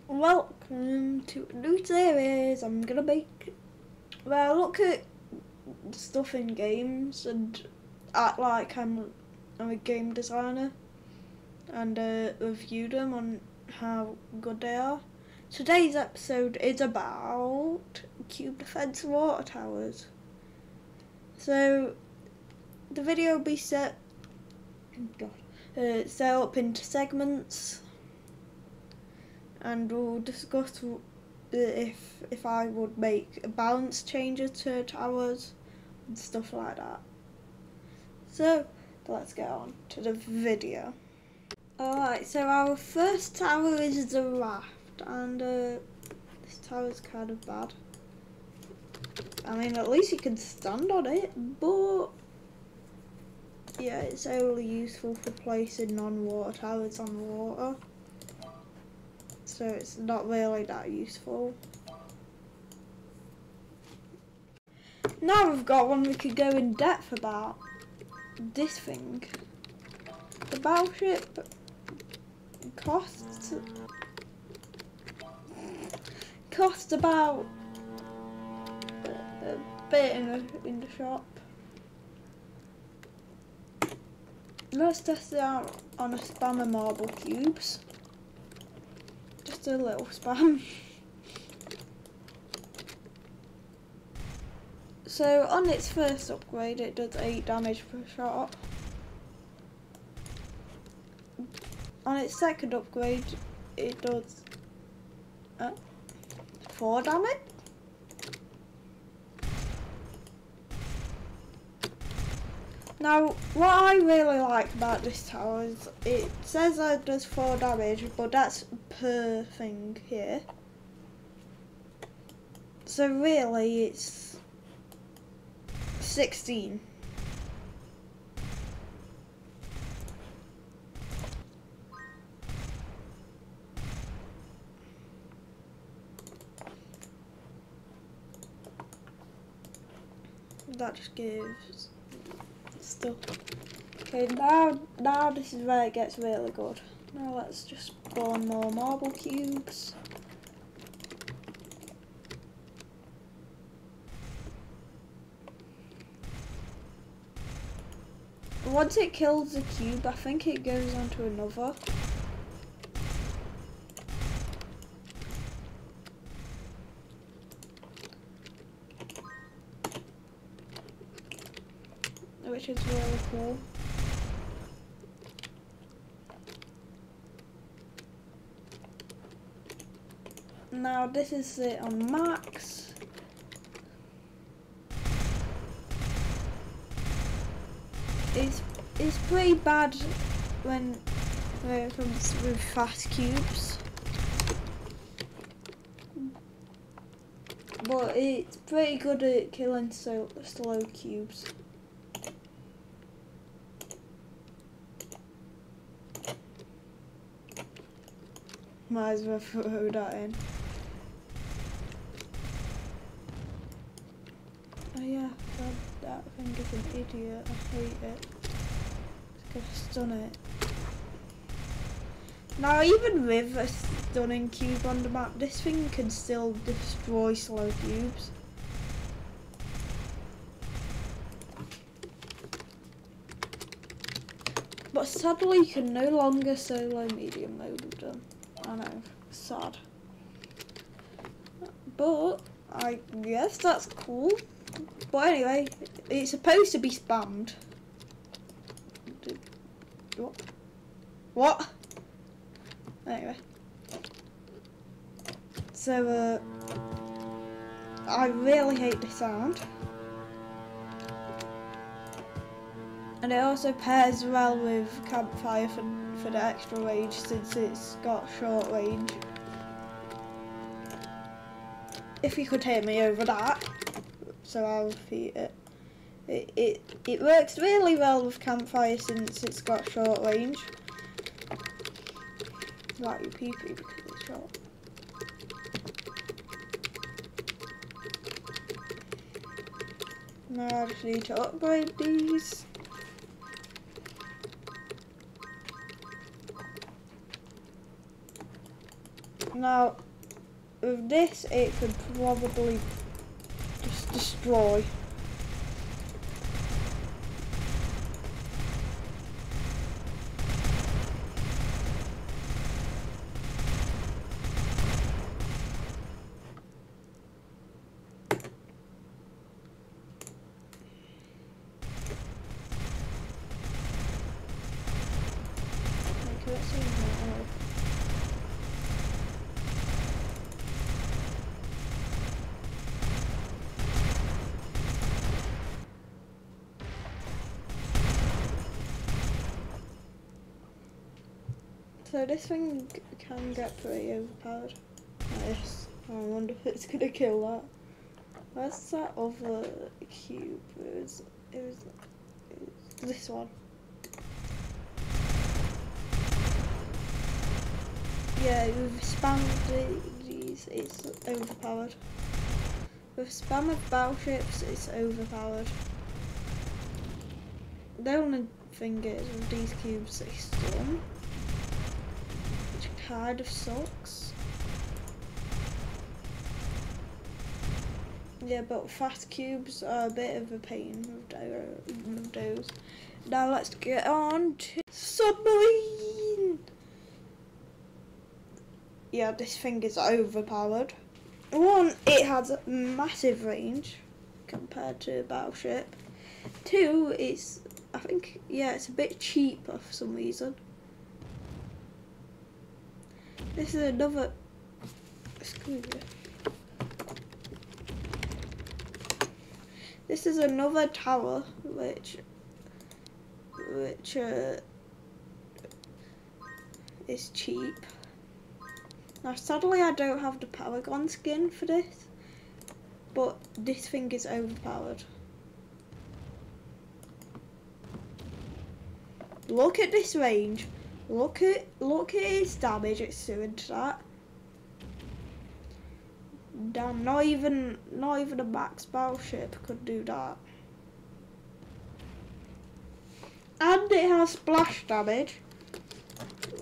Welcome to a new series. I'm gonna make, look at stuff in games and act like I'm a game designer and review them on how good they are. Today's episode is about Cube Defense water towers. So the video will be set up into segments, and we'll discuss if I would make balance changes to towers and stuff like that. So let's get on to the video. Alright, so our first tower is the raft, and this tower's kind of bad. I mean, at least you can stand on it, but yeah, it's only useful for placing non-water towers on water, so it's not really that useful. Now we've got one we could go in depth about. This thing. The battleship costs about a bit in the shop. Let's test it out on a spam of marble cubes. Just a little spam. So on its first upgrade it does 8 damage per shot. On its second upgrade it does 4 damage. Now what I really like about this tower is it says it does 4 damage, but that's per thing here. So really it's 16. That just gives stuff. Okay, now this is where it gets really good. Now let's just spawn more marble cubes. Once it kills the cube, I think it goes on to another. Which is really cool. Now this is it on max. It's pretty bad when it comes with fast cubes, but it's pretty good at killing slow cubes. Might as well throw that in. Oh yeah, that thing is an idiot. I hate it. It's gonna stun it. Now even with a stunning cube on the map, this thing can still destroy slow cubes. But sadly you can no longer solo medium mode with them. I know, sad. But I guess that's cool. But anyway, it's supposed to be spammed. What? Anyway. So I really hate the sound. And it also pairs well with campfire for the extra range, since it's got short range. If you could hear me over that, so I'll repeat it. It works really well with campfire since it's got short range. It's like your PP because it's short. Now I just need to upgrade these. Now, with this, it could probably just destroy. Okay, let's see now. So this thing can get pretty overpowered. Nice. I wonder if it's gonna kill that. Where's that other cube? It was this one. Yeah, with spam these, it's overpowered. With spam of battleships, it's overpowered. The only thing is, with these cubes, they stun, which kind of sucks. Yeah, but fast cubes are a bit of a pain with those. Now let's get on to submarine. Yeah, this thing is overpowered. One, it has a massive range compared to a battleship. Two, I think, it's a bit cheaper for some reason. This is another, excuse me. This is another tower which is cheap. Now sadly I don't have the Paragon skin for this, but this thing is overpowered. Look at this range. Look at its damage it's doing to that. Damn, not even a max battleship could do that. And it has splash damage,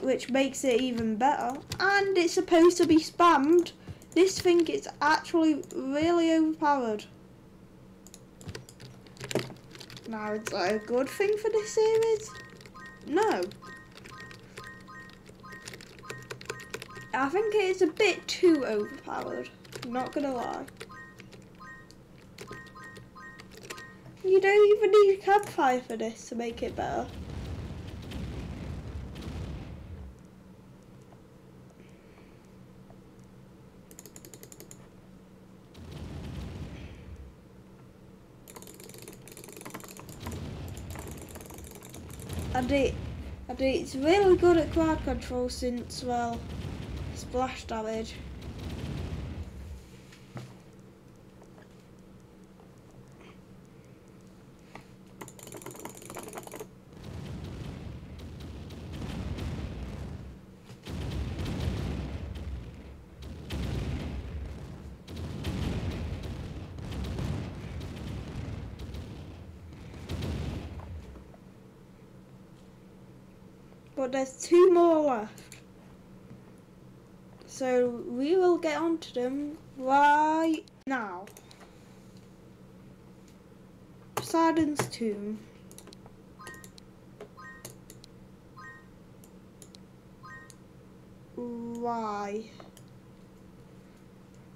which makes it even better. And it's supposed to be spammed. This thing is actually really overpowered. Now, is that a good thing for this series? No. I think it is a bit too overpowered. I'm not gonna lie. You don't even need a campfire for this to make it better. And it's really good at crowd control since, well, splash damage. But there's 2 more left. So we will get onto them right now. Poseidon's Tomb. Why?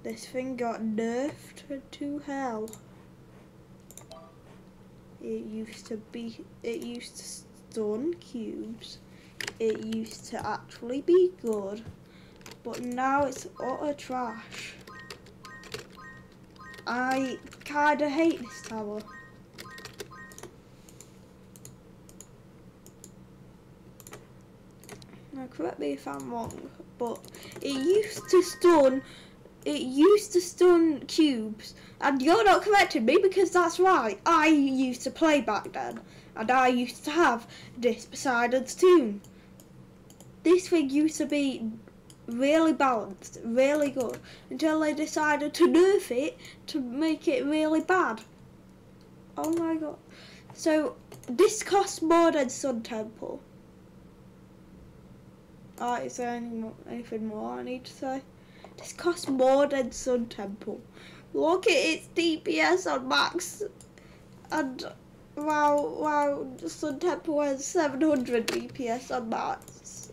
This thing got nerfed to hell. It used to stun cubes. It used to actually be good, but now it's utter trash. I kinda hate this tower. Now correct me if I'm wrong, but it used to stun cubes, and you're not correcting me because that's right. I used to play back then, and I used to have this Poseidon's Tomb. This thing used to be really balanced, really good, until they decided to nerf it to make it really bad. Oh my god. So, this costs more than Sun Temple. Is there anything more I need to say? This costs more than Sun Temple. Look at its DPS on max. And wow, Sun Temple has 700 DPS on max.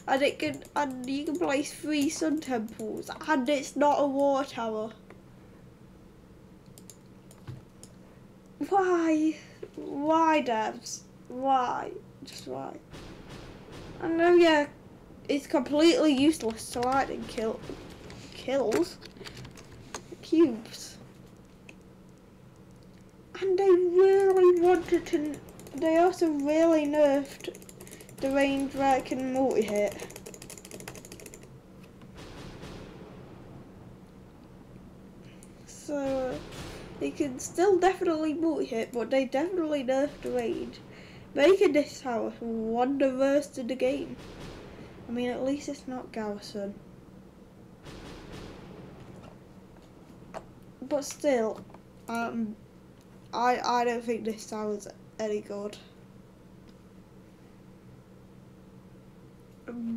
And you can place 3 Sun Temples, and it's not a water tower. Why? Why, devs? Why? Just why? I know, yeah, it's completely useless to lightning kills cubes. And they really wanted to. They also really nerfed the range where it can multi-hit. So they can still definitely multi-hit, but they definitely nerfed the range, making this tower one of the worst in the game. I mean, at least it's not Garrison. But still, I don't think this tower's any good.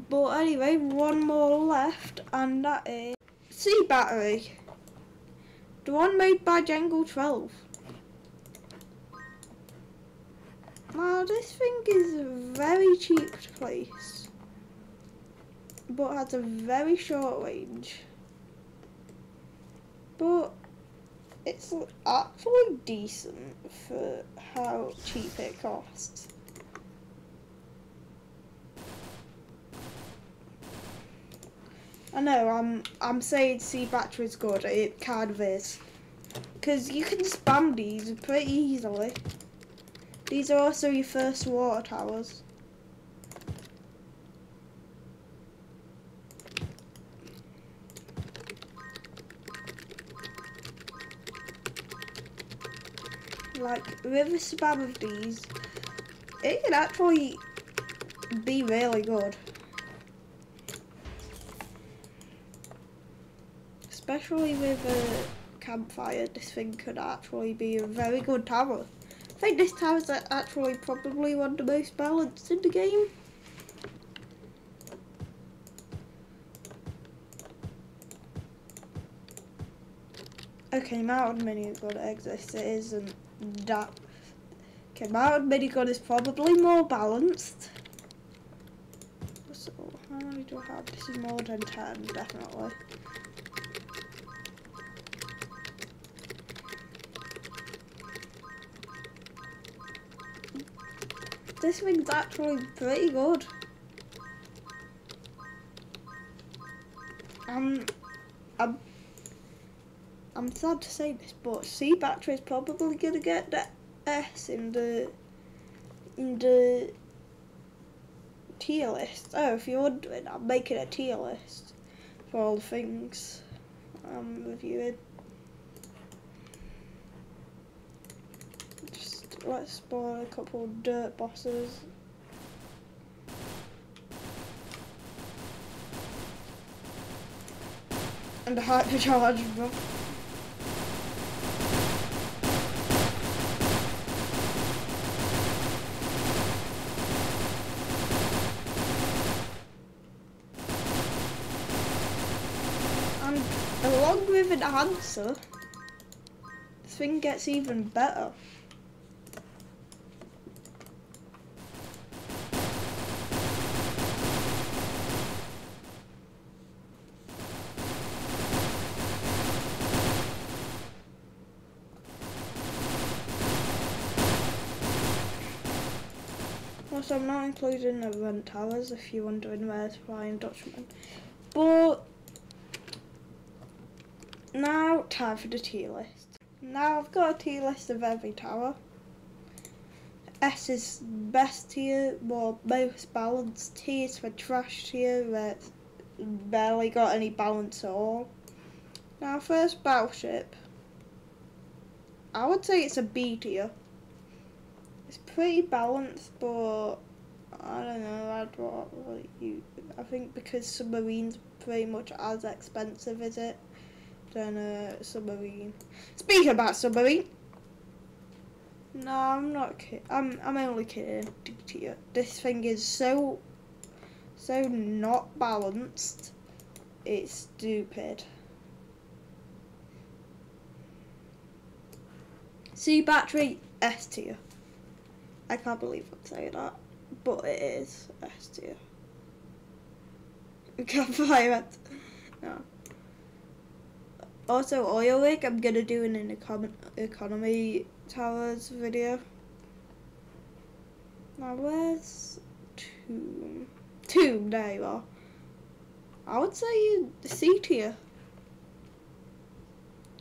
But anyway, one more left, and that is Sea Battery. The one made by Jungle 12. Now this thing is very cheap to place, but has a very short range. But it's actually decent for how cheap it costs. I know I'm saying Sea Battery is good. It kind of is, because you can spam these pretty easily. These are also your first water towers. Like, with a spam of these, it can actually be really good. Especially with a campfire, this thing could actually be a very good tower. I think this tower is actually probably one of the most balanced in the game. Okay, Mountain Minigun exists. It isn't that. Okay, Mountain Minigun is probably more balanced. So, how many do I have? This is more than 10, definitely. This thing's actually pretty good. I'm sad to say this, but Sea Battery is probably gonna get the S in the tier list. Oh, if you're wondering, I'm making a tier list for all the things I'm reviewing. Just let's spawn a couple of dirt bosses. And a hypercharge them. And along with an answer, this thing gets even better. Also, I'm not including the event towers if you're wondering where's Flying Dutchman. But now, time for the tier list. Now I've got a tier list of every tower. S is best tier, most balanced. T is for trash tier, where it's barely got any balance at all. Now, first battleship. I would say it's a B tier. It's pretty balanced, but I don't know. I think because submarine's pretty much as expensive as it than a submarine. Speaking about submarine, no, I'm not kidding. I'm only kidding. This thing is so So not balanced. It's stupid. C battery, S tier. I can't believe I'm saying that, but it is S tier. Campfire. No. Also, oil rig, I'm gonna do an economy towers video. Now where's Tomb? Tomb, there you are. I would say C tier.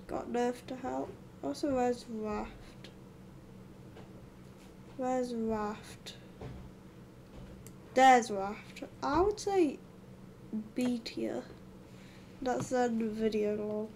Got nerf to help. Also, where's Raft? Where's Raft? There's Raft. I would say B tier. That's the video lol.